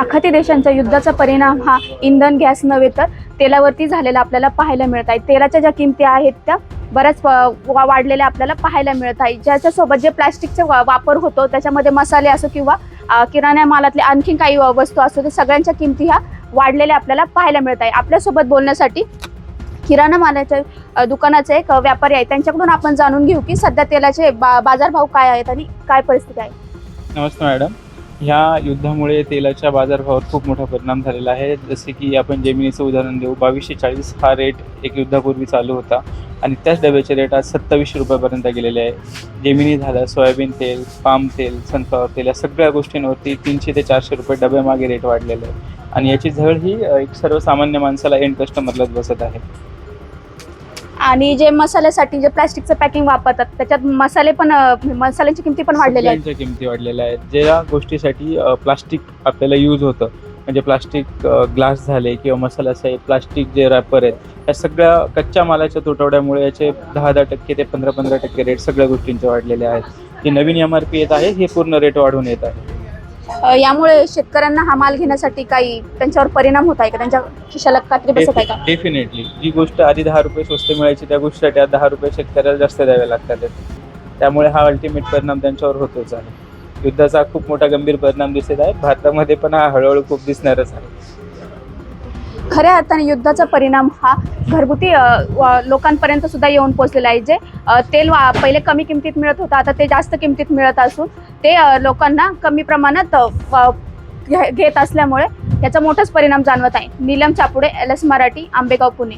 आखाती देशांच्या युद्धाचा परिणाम हा इंधन गॅस नव्हे तर तेलावरती झालेला आपल्याला पाहायला मिळत आहे। तेलाच्या ज्या किमती आहेत त्या बऱ्याच वाढलेल्या आपल्याला पाहायला मिळत आहे। ज्याच्यासोबत जे प्लास्टिकचा वापर होतो त्याच्यामध्ये मसाले असो किंवा किराणा मालातले आणखी काही वस्तू असो ते सगळ्यांच्या किमती ह्या वाढलेल्या आपल्याला पाहायला मिळत आहे। आपल्यासोबत बोलण्यासाठी किराणा मालाच्या दुकानाचे एक व्यापारी आहेत, त्यांच्याकडून आपण जाणून घेऊ की सध्या तेलाचे बाजारभाव काय आहेत आणि काय परिस्थिती आहे। नमस्कार मॅडम, ह्या युद्धामुळे तेलाच्या बाजारभावावर खूप मोठा परिणाम झालेला आहे। जसे की आपण जेमिनीचं उदाहरण देऊ, 2240 हा रेट एक युद्धापूर्वी चालू होता आणि त्याच डब्याचे रेट आज 2700 रुपयापर्यंत गेलेले आहे। जेमिनी झालं, सोयाबीन तेल, पाम तेल, सनफ्लॉवर तेल या सगळ्या गोष्टींवरती 300 ते 400 रुपये डब्यामागे रेट वाढलेले आहे आणि याची झळ ही एक सर्वसामान्य माणसाला एंड कस्टमरलाच बसत आहे। आणि जे मसाल्यासाठी जे प्लास्टिकचं पॅकिंग वापरतात त्याच्यात मसाल्यांची किमती पण वाढलेल्या आहेत। सगळ्यांच्या किमती वाढलेल्या आहेत। ज्या गोष्टीसाठी प्लास्टिक आपल्याला यूज होतं, म्हणजे प्लास्टिक ग्लास झाले किंवा मसाला असे प्लास्टिक जे रॅपर आहेत, या सगळ्या कच्च्या मालाच्या तुटवड्यामुळे याचे 10% ते 15% रेट सगळ्या गोष्टींचे वाढलेले आहेत। जे नवीन MRP येत आहे हे पूर्ण रेट वाढून येत आहे। यामुळे शेतकऱ्यांना हा माल घेण्यासाठी काही त्यांच्यावर परिणाम होत आहे का, त्यांच्या खिशाला कात्री बसत आहे का? डेफिनेटली जी गोष्ट आधी 10 रुपये स्वस्त मिळायची त्या गोष्टीसाठी आज 10 रुपये शेतकऱ्याला जास्त द्यावे लागतात। त्यामुळे हा अल्टिमेट परिणाम त्यांच्यावर होतोच आहे। युद्धाचा खूप मोठा गंभीर परिणाम दिसत आहे। भारतामध्ये पण हा हळूहळू खूप दिसणारच आहे। खऱ्या अर्थाने युद्धाचा परिणाम हा घरगुती लोकांपर्यंत सुद्धा येऊन पोहोचलेला आहे। जे तेल पहिले कमी किमतीत मिळत होतं, आता ते जास्त किमतीत मिळत असून ते लोकांना कमी प्रमाणात घेत असल्यामुळे याचा मोठाच परिणाम जाणवत आहे। नीलम चापुडे, LS मराठी, आंबेगाव, पुणे।